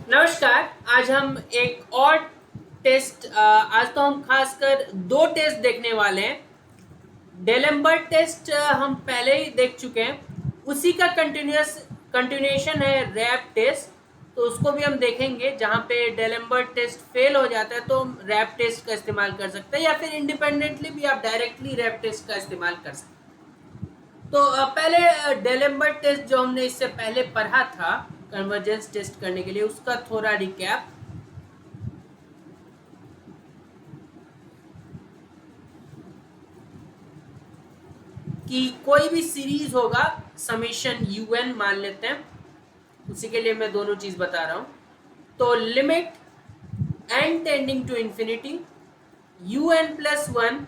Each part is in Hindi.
नमस्कार। आज हम एक और टेस्ट आज तो हम खासकर दो टेस्ट देखने वाले हैं। डेलेम्बर्ट टेस्ट हम पहले ही देख चुके हैं, उसी का कंटिन्यूएशन है रैप टेस्ट। तो उसको भी हम देखेंगे। जहाँ पे डेलेम्बर्ट टेस्ट फेल हो जाता है तो हम रैप टेस्ट का इस्तेमाल कर सकते हैं, या फिर इंडिपेंडेंटली भी आप डायरेक्टली रैप टेस्ट का इस्तेमाल कर सकते हैं। तो पहले डेलेम्बर्ट टेस्ट जो हमने इससे पहले पढ़ा था कन्वर्जेंस टेस्ट करने के लिए, उसका थोड़ा रिकैप। कि कोई भी सीरीज होगा, समेशन यूएन मान लेते हैं, उसी के लिए मैं दोनों चीज बता रहा हूं। तो limit n tending to infinity u n plus one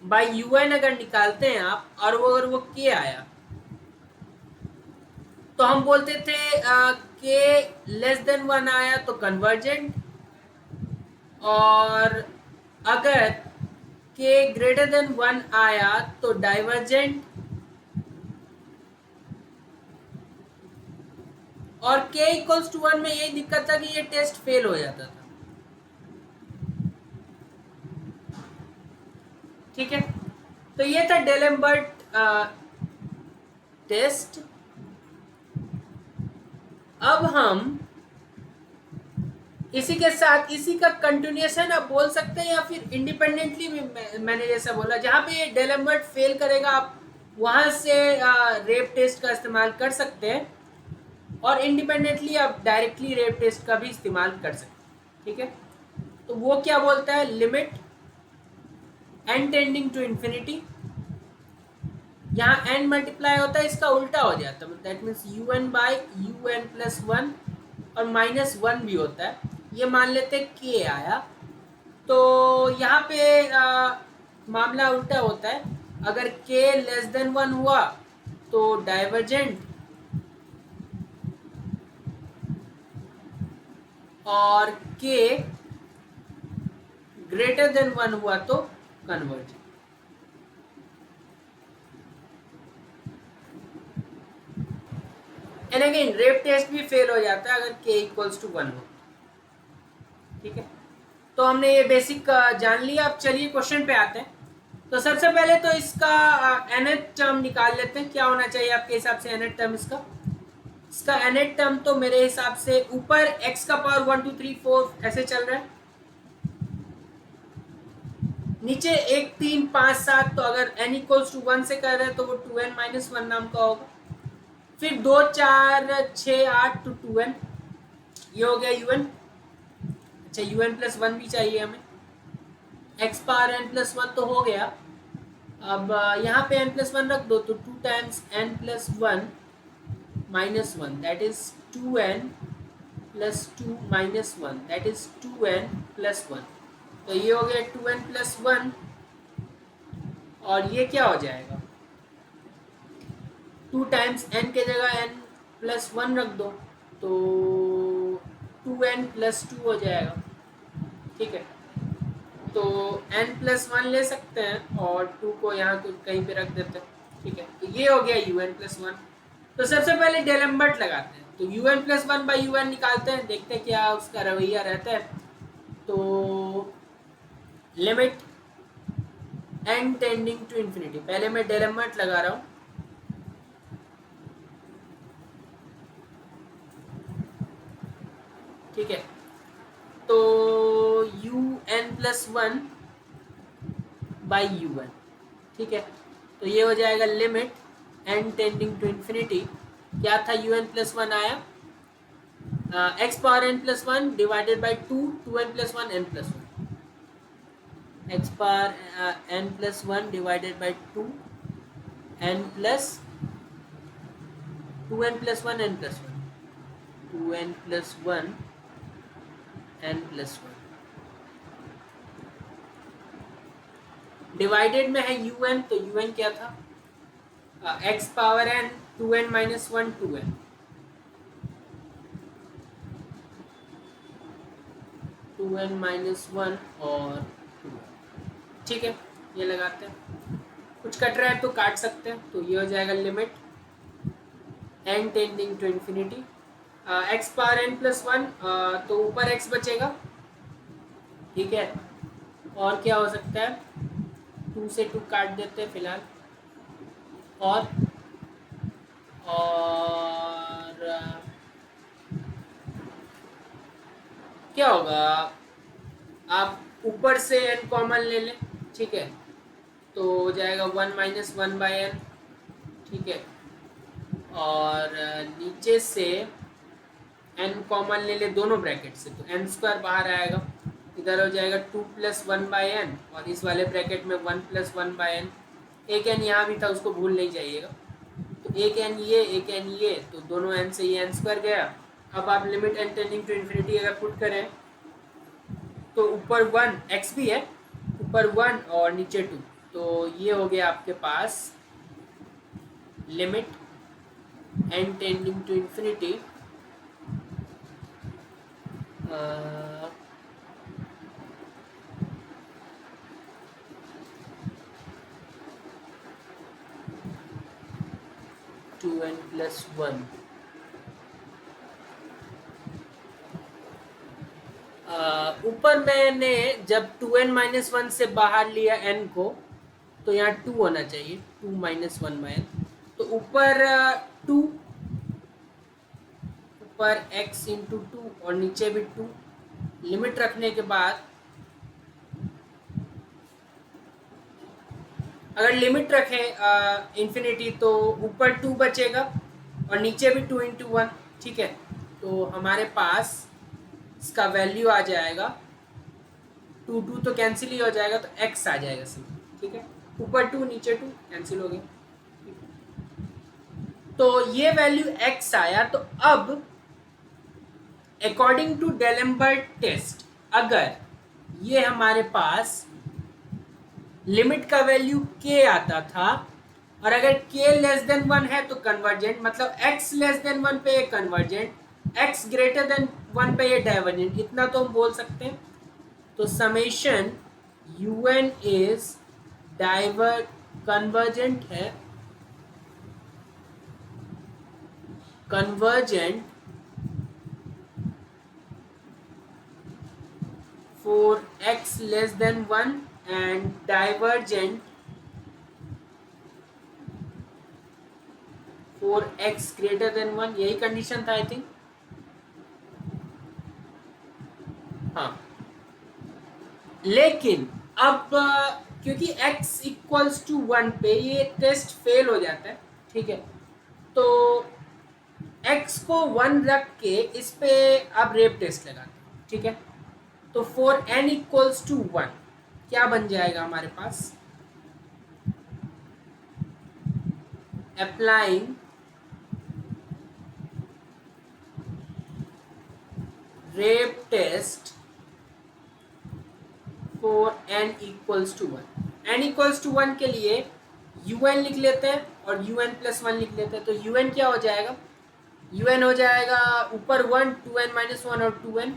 by u n अगर निकालते हैं आप, और वो अगर वो के आया तो हम बोलते थे के लेस देन वन आया तो कन्वर्जेंट, और अगर के ग्रेटर देन वन आया तो डाइवर्जेंट, और k इक्वल्स टू वन में यही दिक्कत था कि ये टेस्ट फेल हो जाता था। ठीक है, तो ये था डेलेम्बर्ट टेस्ट। अब हम इसी के साथ इसी का कंटिन्यूएशन आप बोल सकते हैं, या फिर इंडिपेंडेंटली भी मैंने जैसा बोला, जहां पे ये डेलेम्बर्ट फेल करेगा आप वहां से रेप टेस्ट का इस्तेमाल कर सकते हैं, और इंडिपेंडेंटली आप डायरेक्टली रेप टेस्ट का भी इस्तेमाल कर सकते हैं। ठीक है, तो वो क्या बोलता है, limit n tending to infinity, यहाँ एन मल्टीप्लाई होता है, इसका उल्टा हो जाता है, that means u n by u n plus one, और माइनस वन भी होता है। ये मान लेते के आया, तो यहाँ पे मामला उल्टा होता है। अगर के लेस देन वन हुआ तो डाइवर्जेंट, और के ग्रेटर देन वन हुआ तो convergent. And again Raabe test भी फेल हो जाता है अगर के इक्वल्स टू वन हो। ठीक है, तो हमने ये बेसिक जान लिया। अब चलिए क्वेश्चन पे आते हैं। तो सबसे पहले तो इसका nth टर्म निकाल लेते हैं। क्या होना चाहिए आपके हिसाब से nth टर्म इसका nth टर्म तो मेरे हिसाब से ऊपर x का पावर 1 2 3 4 ऐसे चल रहा है, नीचे 1 3 5 7। तो अगर n इक्वल्स टू 1 से कर रहे हैं तो वो 2n माइनस वन नाम का होगा। फिर 2 4 6 8 तो 2n, ये हो गया un। अच्छा, un प्लस वन भी चाहिए हमें। x power n plus one तो हो गया। अब यहाँ पे n प्लस वन रख दो, तो 2 times n plus one minus one, that is 2n plus two minus one, that is 2n plus one. तो ये हो गया 2n प्लस वन, और ये क्या हो जाएगा, 2 टाइम्स n के जगह n प्लस वन रख दो, तो 2n प्लस टू हो जाएगा। ठीक है, तो n प्लस वन ले सकते हैं, और 2 को यहाँ कहीं पे रख देते हैं। ठीक है, तो ये हो गया un प्लस वन। तो सबसे पहले डेलेम्बर्ट लगाते हैं, तो un plus one by un निकालते हैं, देखते हैं क्या उसका रवैया रहता है। तो limit n tending to infinity, पहले मैं डेलेम्बर्ट लगा रहा हूँ। ठीक है, तो u n plus one by u one. ठीक है, तो ये हो जाएगा limit n tending to infinity. क्या था, यू एन प्लस वन आया, x power n plus one divided by two, two n plus one n plus one, x power n plus one divided by two n plus two n plus one n plus one, two n plus one n plus one, divided में है यू एन, तो यू एन क्या था, x power n two n minus one, two n, two n minus one और टू एन। ठीक है, ये लगाते हैं, कुछ कट रहा है तो काट सकते हैं। तो ये हो जाएगा limit n tending to infinity x power n plus one, तो ऊपर एक्स बचेगा, ठीक है। और क्या हो सकता है, 2 से 2 काट देते हैं फिलहाल, और क्या होगा, आप ऊपर से एन कॉमन ले लें, ठीक है, तो हो जाएगा 1 - 1/n, ठीक है। और नीचे से एन कॉमन ले ले दोनों ब्रैकेट से, तो एन स्क्वायर बाहर आएगा, इधर हो जाएगा 2 + 1/n, और इस वाले ब्रैकेट में 1 + 1/n। एक एन यहाँ भी था, उसको भूल नहीं जाइएगा, तो एक एन ये, एक एन ये, तो दोनों एन से ये एन स्क्वायर गया। अब आप limit n tending to infinity अगर पुट करें, तो ऊपर 1 एक्स भी है, ऊपर 1 और नीचे 2, तो ये हो गया आपके पास limit n tending to infinity 2n + 1। ऊपर मैंने जब 2n - 1 से बाहर लिया n को, तो यहाँ 2 होना चाहिए, 2 - 1/n, तो ऊपर 2, ऊपर x × 2 और नीचे भी 2। लिमिट रखने के बाद अगर लिमिट रखें इन्फिनिटी, तो ऊपर 2 बचेगा और नीचे भी 2 × 1, ठीक है। तो हमारे पास इसका वैल्यू आ जाएगा 2, 2 तो कैंसिल ही हो जाएगा, तो x आ जाएगा सिंपल, ठीक है। ऊपर 2 नीचे 2 कैंसिल हो गया, तो ये वैल्यू x आया। तो अब अकॉर्डिंग टू डेलेम्बर्ट टेस्ट, अगर ये हमारे पास लिमिट का वैल्यू k आता था, और अगर k < 1 है तो कन्वर्जेंट, मतलब x < 1 पे ये कन्वर्जेंट, x < 1 पे ये डाइवर्जेंट, इतना तो हम बोल सकते हैं। तो समेशन un इज कन्वर्जेंट है, convergent for x < 1 and divergent for x greater than 1, यही कंडीशन था आई थिंक, हाँ। लेकिन अब क्योंकि x = 1 पे ये टेस्ट फेल हो जाता है, ठीक है, तो x को 1 रख के इस पे आप रेप टेस्ट लगाते हैं, ठीक है। तो for n = 1 क्या बन जाएगा हमारे पास, applying Raabe test for n = 1। n = 1 के लिए un लिख लेते हैं और un + 1 लिख लेते हैं, तो un क्या हो जाएगा, un हो जाएगा ऊपर 1, 2n - 1 और 2n,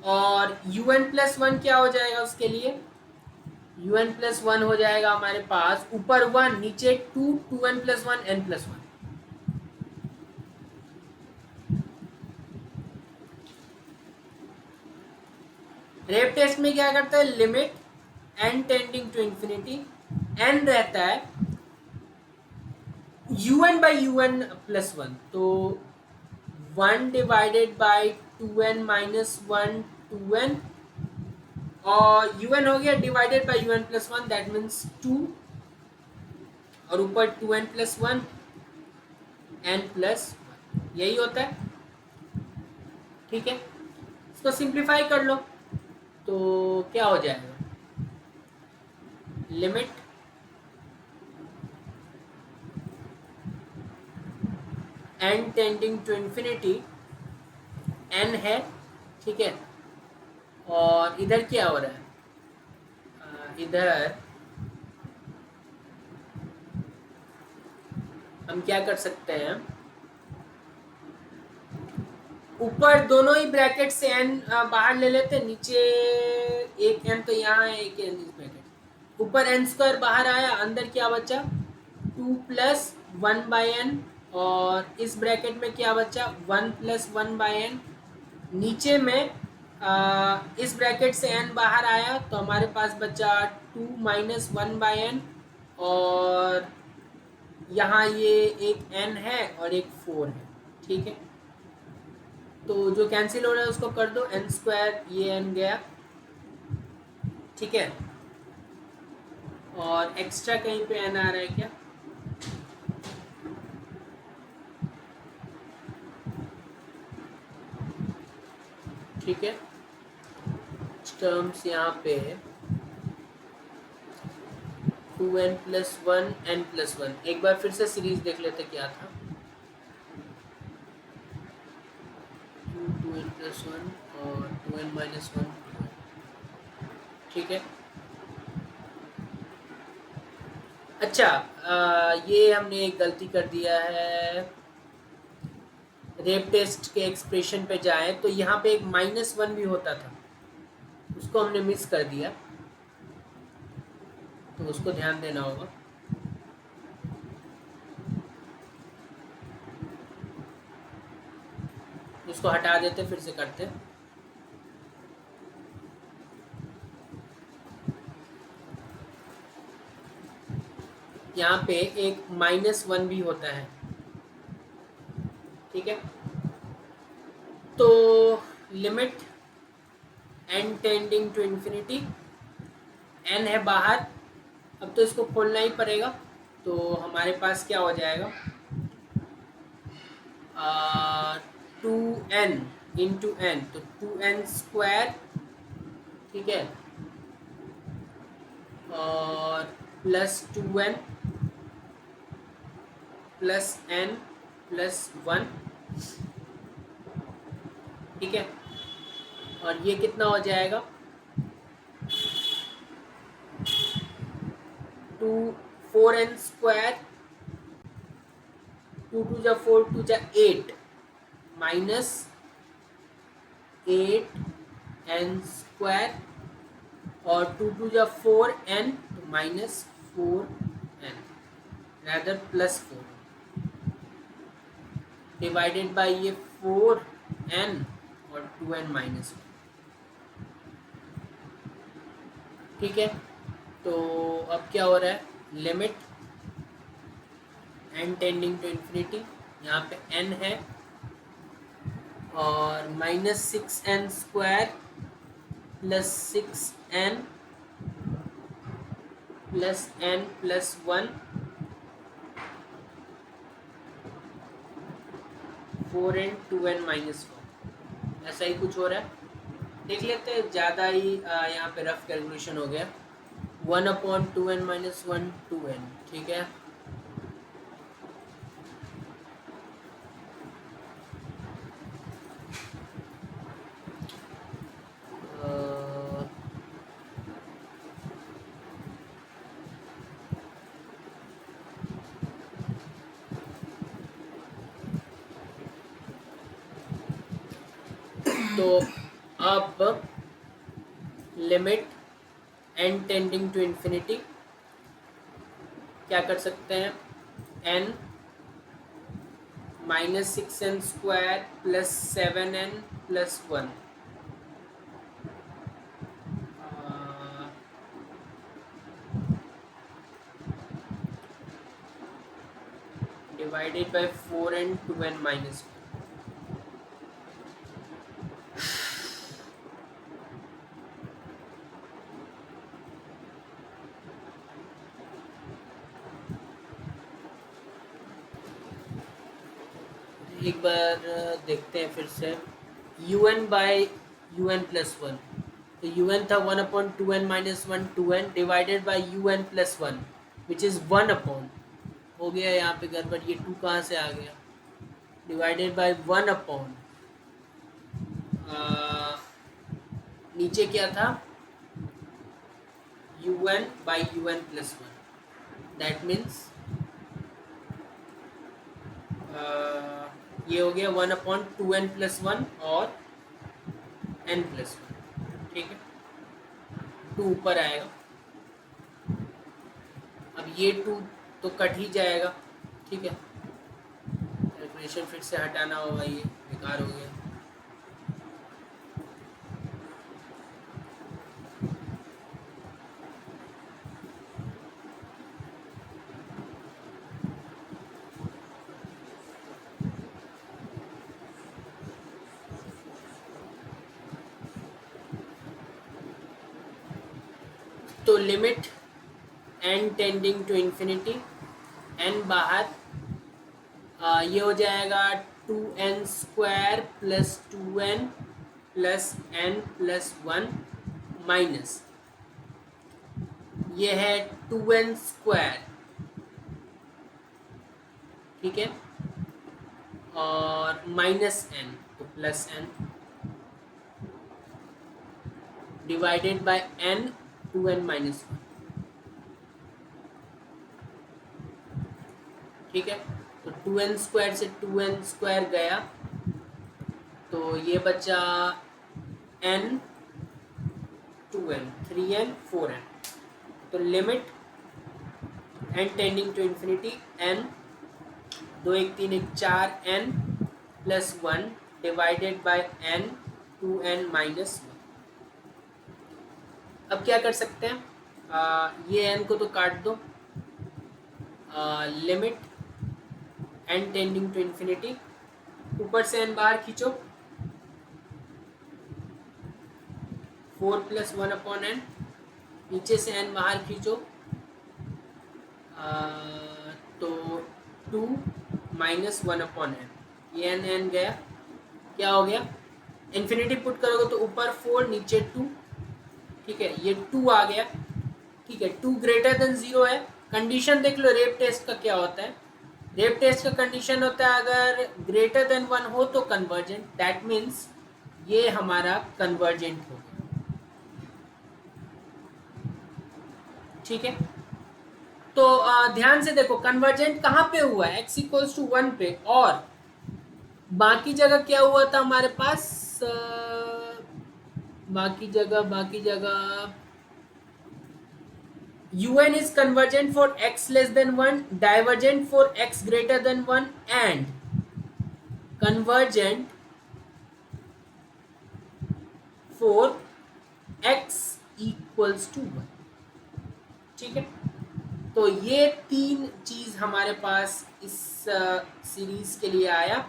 और un + 1 क्या हो जाएगा उसके लिए, un + 1 हो जाएगा हमारे पास ऊपर 1 नीचे 2, 2n + 1 n + 1। रेप टेस्ट में क्या करता है, limit n tending to infinity, n रहता है un/un + 1, तो 1 / 2n - 1 2n, और un हो गया divided by un + 1, that means 2, और ऊपर 2n + 1 n + 1, यही होता है, ठीक है। इसको सिंप्लीफाई कर लो, तो क्या हो जाएगा, limit n tending to infinity, n है, ठीक है, और इधर क्या हो रहा है, इधर हम क्या कर सकते हैं, ऊपर दोनों ही ब्रैकेट से n बाहर ले लेते हैं, नीचे एक n तो यहाँ है, एक n इस ब्रैकेट, ऊपर n स्क्वायर बाहर आया, अंदर क्या बचा 2+1/n, और इस ब्रैकेट में क्या बचा 1+1/n। नीचे में इस ब्रैकेट से n बाहर आया तो हमारे पास बचा 2-1/n, और यहाँ ये एक n है और एक 4 है, ठीक है। तो जो कैंसिल हो रहा है उसको कर दो, n², ये n गया, ठीक है। और एक्स्ट्रा कहीं पे n आ रहा है क्या? ठीक है, टर्म्स यहाँ पे है 2n+1 n+1। एक बार फिर से सीरीज देख लेते क्या था। 2n+1 और 2n-1, ठीक है। अच्छा, ये हमने एक गलती कर दिया है। रेप टेस्ट के एक्सप्रेशन पे जाए तो यहाँ पे एक -1 भी होता था, उसको हमने मिस कर दिया, तो उसको ध्यान देना होगा। उसको हटा देते, फिर से करते। यहाँ पे एक -1 भी होता है, ठीक है। तो limit n tending to infinity, n है बाहर, अब तो इसको खोलना ही पड़ेगा। तो हमारे पास क्या हो जाएगा, 2n इंटू n, तो 2n², ठीक है, और +2n +n+1, ठीक है। और ये कितना हो जाएगा, 4n², 2 × 4 = 8 -8n², और 2 × 4n, तो -4n, rather +4, डिवाइडेड बाय ये 4n और 2n-1, ठीक है। तो अब क्या हो रहा है, limit n tending to infinity, यहाँ पे n है, और -6n² +6n +n+1, 4n 2n-4, ऐसा ही कुछ हो रहा है। देख लेते हैं, ज़्यादा ही यहाँ पे रफ कैलकुलेशन हो गया। 1/2n-1 2n, ठीक है। तो अब limit n tending to infinity क्या कर सकते हैं, n -6n² +7n+1, divided by 4n 2n-1। एक बार देखते हैं फिर से, un/un+1, तो un था 1/2n-1 2n, divided by un+1 which is 1/, हो गया यहाँ पे गड़बड़, ये 2 कहाँ से आ गया, डिवाइडेड बाय 1/, नीचे क्या था, un/un+1, दैट मीन्स ये हो गया 1/2n+1 और n+1, ठीक है। 2 ऊपर आएगा, अब ये 2 तो कट ही जाएगा। ठीक है, कैलकुलेशन फिर से हटाना होगा, ये बेकार हो गया। तो limit n tending to infinity, n बाहर, ये हो जाएगा 2n² plus 2n plus n plus 1 minus ये है 2n², ठीक है, और माइनस n तो plus n divided by n 2n minus 1, ठीक है। तो 2n² से 2n² गया तो ये बचा n 2n 3n 4n। तो limit n tending to infinity n 2 1 3 1 4 n plus 1 divided by n 2n minus 1। अब क्या कर सकते हैं, ये n को तो काट दो, limit n tending to infinity, ऊपर से n बाहर खींचो, 4 प्लस 1 अपॉन n, नीचे से n बाहर खींचो, तो 2 माइनस 1 अपॉन n, ये n गया, क्या हो गया, इन्फिनिटी पुट करोगे तो ऊपर 4 नीचे 2, ठीक है, ये 2 आ गया, ठीक है। 2 ग्रेटर देन 0 है, कंडीशन देख लो रेप टेस्ट का क्या होता है। रेप टेस्ट का कंडीशन होता है अगर ग्रेटर देन 1 हो तो कन्वर्जेंट, दैट मीन्स ये हमारा कन्वर्जेंट हो गया, ठीक है। तो ध्यान से देखो कन्वर्जेंट कहाँ पे हुआ है, x इक्वल्स टू 1 पे, और बाकी जगह क्या हुआ था हमारे पास, बाकी जगह un is convergent for x less than 1, divergent for x greater than 1 and convergent for x equals to 1, ठीक है। तो ये 3 चीज हमारे पास इस सीरीज के लिए आया।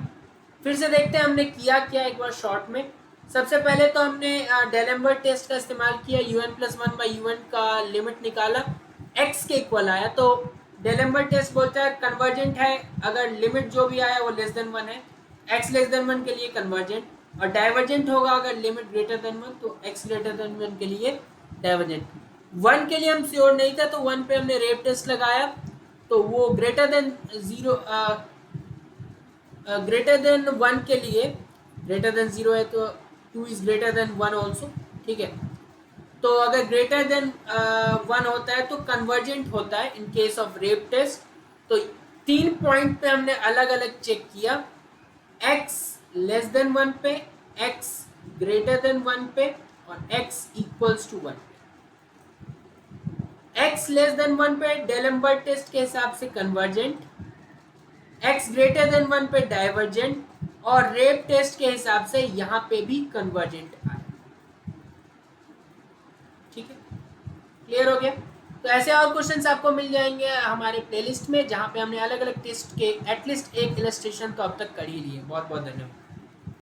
फिर से देखते हैं हमने किया क्या एक बार शॉर्ट में। सबसे पहले तो हमने डेलेम्बर्ट टेस्ट का इस्तेमाल किया, un प्लस 1 बाई un का लिमिट निकाला, x के इक्वल आया, तो डेलेम्बर्ट टेस्ट बोलता है कन्वर्जेंट है अगर लिमिट जो भी आया वो लेस देन 1 है, x लेस देन 1 के लिए कन्वर्जेंट, और डाइवर्जेंट होगा अगर लिमिट ग्रेटर देन 1 तो x ग्रेटर देन 1 के लिए डाइवर्जेंट। 1 के लिए हम श्योर नहीं था तो 1 पे हमने रेप टेस्ट लगाया, तो वो ग्रेटर देन 0 ग्रेटर देन 1 के लिए, ग्रेटर देन 0 है तो 2 इज ग्रेटर देन 1 ऑल्सो, ठीक है। तो अगर ग्रेटर देन 1 होता है तो कन्वर्जेंट होता है in case of Raabe test. तो 3 पॉइंट पे हमने अलग अलग चेक किया, x लेस देन 1 पे, x ग्रेटर देन 1 पे और x इक्वल्स टू 1 पे। x लेस देन 1 पे डेलेम्बर्ट टेस्ट के हिसाब से कन्वर्जेंट, x ग्रेटर देन 1 पे डाइवर्जेंट, और रेप टेस्ट के हिसाब से यहाँ पे भी कन्वर्जेंट आया, ठीक है, क्लियर हो गया। तो ऐसे और क्वेश्चंस आपको मिल जाएंगे हमारे प्लेलिस्ट में, जहाँ पे हमने अलग अलग टेस्ट के एटलीस्ट एक इलस्ट्रेशन तो अब तक कर ही लिए। बहुत बहुत धन्यवाद।